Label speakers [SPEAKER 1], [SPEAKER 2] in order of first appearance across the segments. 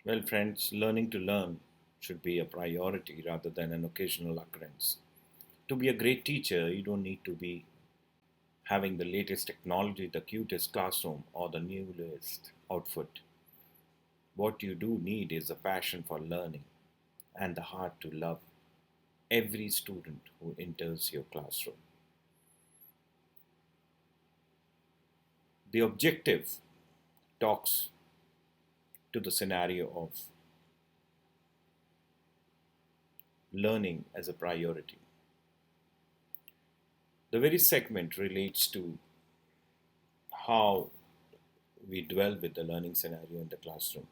[SPEAKER 1] Well, friends, learning to learn should be a priority rather than an occasional occurrence. To be a great teacher, you don't need to be having the latest technology, the cutest classroom, or the newest outfit. What you do need is a passion for learning and the heart to love every student who enters your classroom. The objective talks to the scenario of learning as a priority. The very segment relates to how we dwell with the learning scenario in the classroom.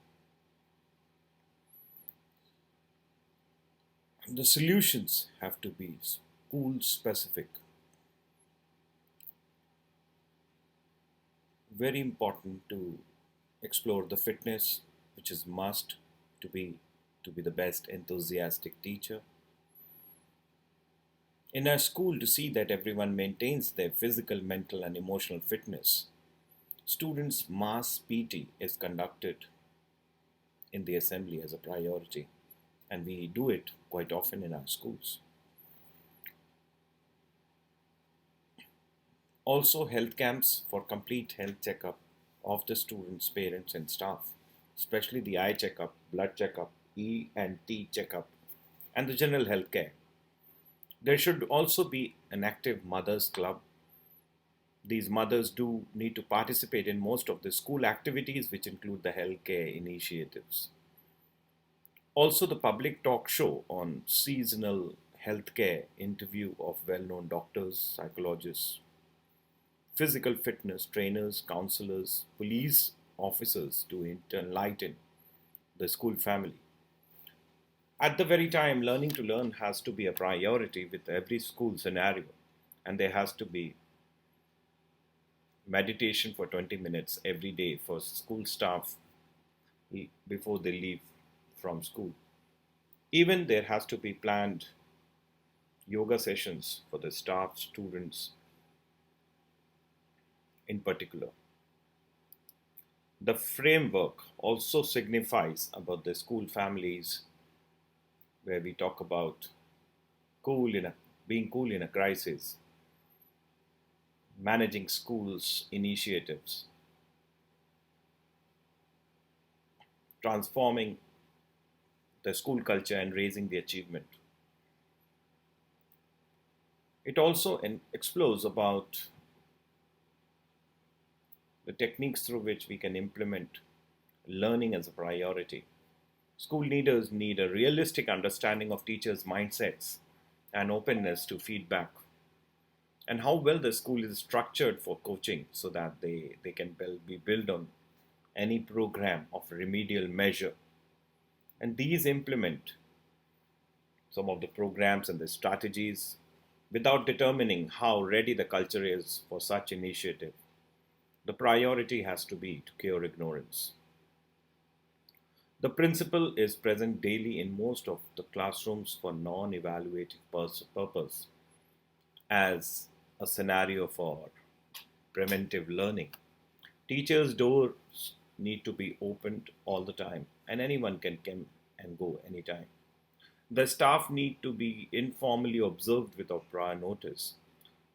[SPEAKER 1] The solutions have to be school specific. Very important to explore the fitness, which is must to be to be the best enthusiastic teacher. In our school, to see that everyone maintains their physical, mental, and emotional fitness, students' mass PT is conducted in the assembly as a priority, and we do it quite often in our schools. Also, health camps for complete health checkup of the students, parents, and staff, especially the eye checkup, blood checkup, E and T checkup, and the general health care. There should also be an active mothers club. These mothers do need to participate in most of the school activities, which include the healthcare initiatives. Also, the public talk show on seasonal healthcare interview of well known doctors, psychologists, physical fitness trainers, counselors, police officers to enlighten the school family. At the very time, learning to learn has to be a priority with every school scenario, and there has to be meditation for 20 minutes every day for school staff before they leave from school. Even there has to be planned yoga sessions for the staff, students in particular. The framework also signifies about the school families where we talk about cool in a, being cool in a crisis, managing schools initiatives, transforming the school culture and raising the achievement. It also explores about the techniques through which we can implement learning as a priority. School leaders need a realistic understanding of teachers' mindsets and openness to feedback, and how well the school is structured for coaching so that they can be built on any program of remedial measure. And these implement some of the programs and the strategies without determining how ready the culture is for such initiative. The priority has to be to cure ignorance. The principle is present daily in most of the classrooms for non-evaluative purpose as a scenario for preventive learning. Teachers' doors need to be opened all the time, and anyone can come and go anytime. The staff need to be informally observed without prior notice,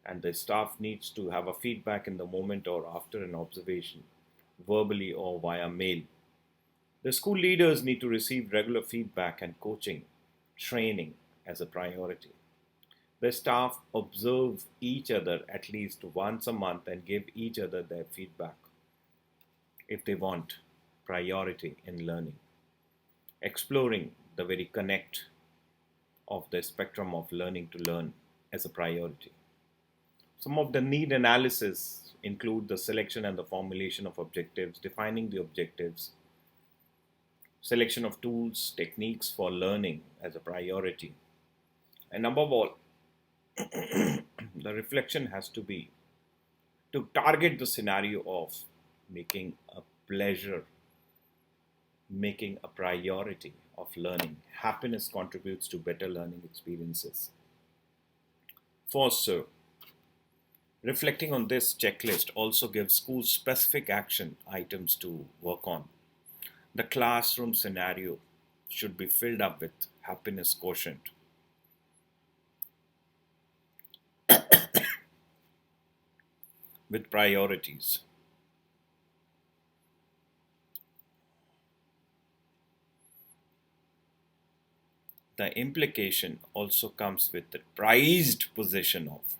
[SPEAKER 1] and the staff needs to have a feedback in the moment or after an observation, verbally or via mail. The school leaders need to receive regular feedback and coaching, training as a priority. The staff observe each other at least once a month and give each other their feedback if they want priority in learning. Exploring the very connect of the spectrum of learning to learn as a priority. Some of the need analysis include the selection and the formulation of objectives, defining the objectives, selection of tools, techniques for learning as a priority. And above all, the reflection has to be to target the scenario of making a pleasure, making a priority of learning. Happiness contributes to better learning experiences. For so, reflecting on this checklist also gives schools specific action items to work on. The classroom scenario should be filled up with happiness quotient, with priorities. The implication also comes with the prized position of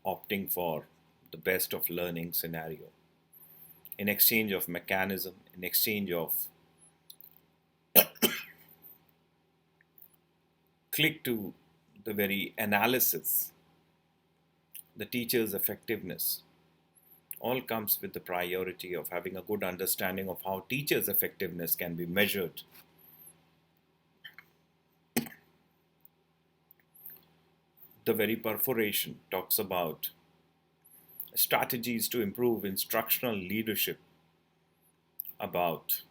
[SPEAKER 1] opting for the best of learning scenario in exchange of mechanism, in exchange of click to the very analysis, the teacher's effectiveness, all comes with the priority of having a good understanding of how teachers' effectiveness can be measured. The very perforation talks about strategies to improve instructional leadership, about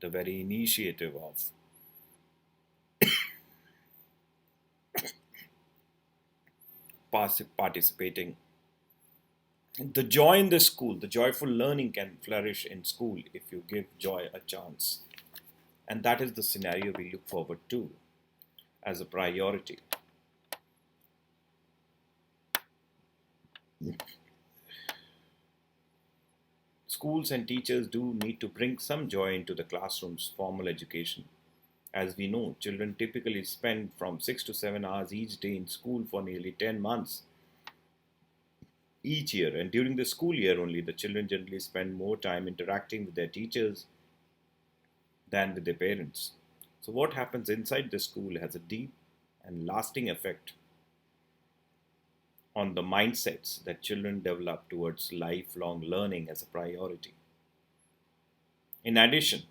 [SPEAKER 1] the very initiative of participating. The joy in the school, the joyful learning can flourish in school if you give joy a chance. And that is the scenario we look forward to as a priority. Schools and teachers do need to bring some joy into the classroom's formal education. As we know, children typically spend from 6 to 7 hours each day in school for nearly 10 months each year. And during the school year only, the children generally spend more time interacting with their teachers than with their parents. So, what happens inside the school has a deep and lasting effect on the mindsets that children develop towards lifelong learning as a priority. In addition,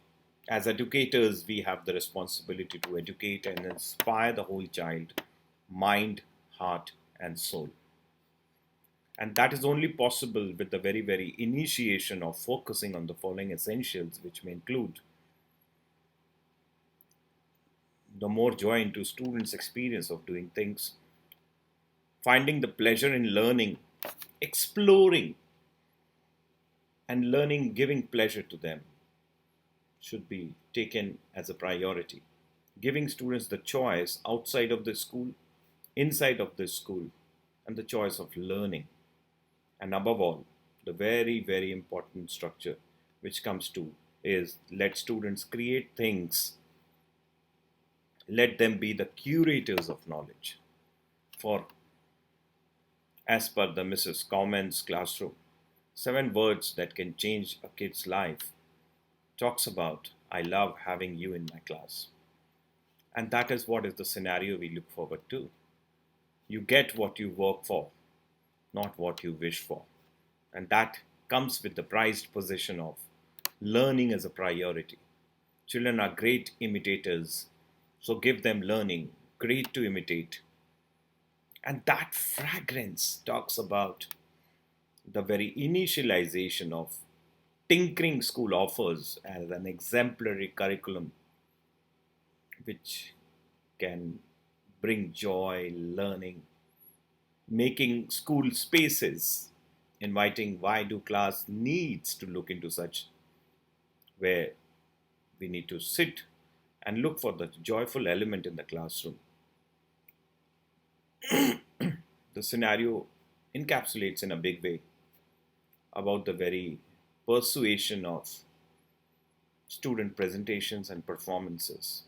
[SPEAKER 1] as educators, we have the responsibility to educate and inspire the whole child, mind, heart, and soul. And that is only possible with the very, very initiation of focusing on the following essentials, which may include the more joy into students' experience of doing things, finding the pleasure in learning, exploring, and learning giving pleasure to them should be taken as a priority. Giving students the choice outside of the school, inside of the school, and the choice of learning. And above all, the very, very important structure which comes to is let students create things, let them be the curators of knowledge. For as per the Mrs. Common's classroom, 7 words that can change a kid's life talks about I love having you in my class. And that is what is the scenario we look forward to. You get what you work for, not what you wish for. And that comes with the prized position of learning as a priority. Children are great imitators, so give them learning, great to imitate. And that fragrance talks about the very initialization of tinkering school offers as an exemplary curriculum which can bring joy, learning, making school spaces, inviting why do class needs to look into such where we need to sit and look for the joyful element in the classroom. The scenario encapsulates in a big way about the very persuasion of student presentations and performances.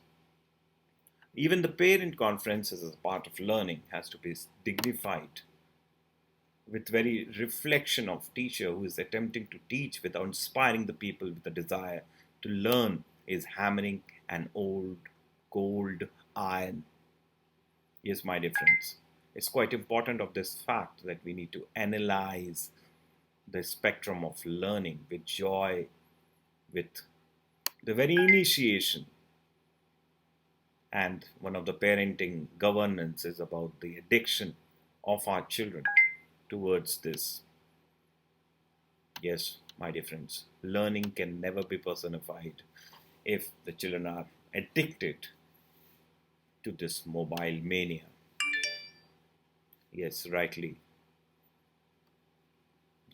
[SPEAKER 1] Even the parent conferences as a part of learning has to be dignified with very reflection of teacher who is attempting to teach without inspiring the people with the desire to learn is hammering an old cold iron. Yes, my dear friends, it's quite important of this fact that we need to analyze the spectrum of learning with joy, with the very initiation. And one of the parenting governance is about the addiction of our children towards this. Yes, my dear friends, learning can never be personified if the children are addicted to this mobile mania. Yes, rightly,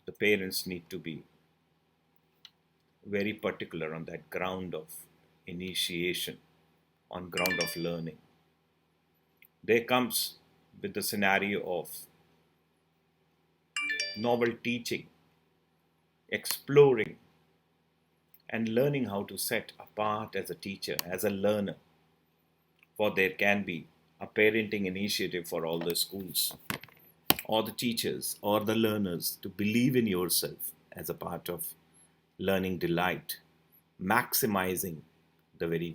[SPEAKER 1] the parents need to be very particular on that ground of initiation, on ground of learning. There comes with the scenario of novel teaching, exploring, and learning how to set apart as a teacher, as a learner. For there can be a parenting initiative for all the schools, or the teachers, or the learners to believe in yourself as a part of learning delight, maximizing the very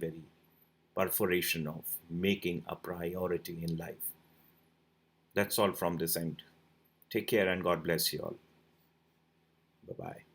[SPEAKER 1] perforation of making a priority in life. That's all from this end. Take care and God bless you all. Bye bye.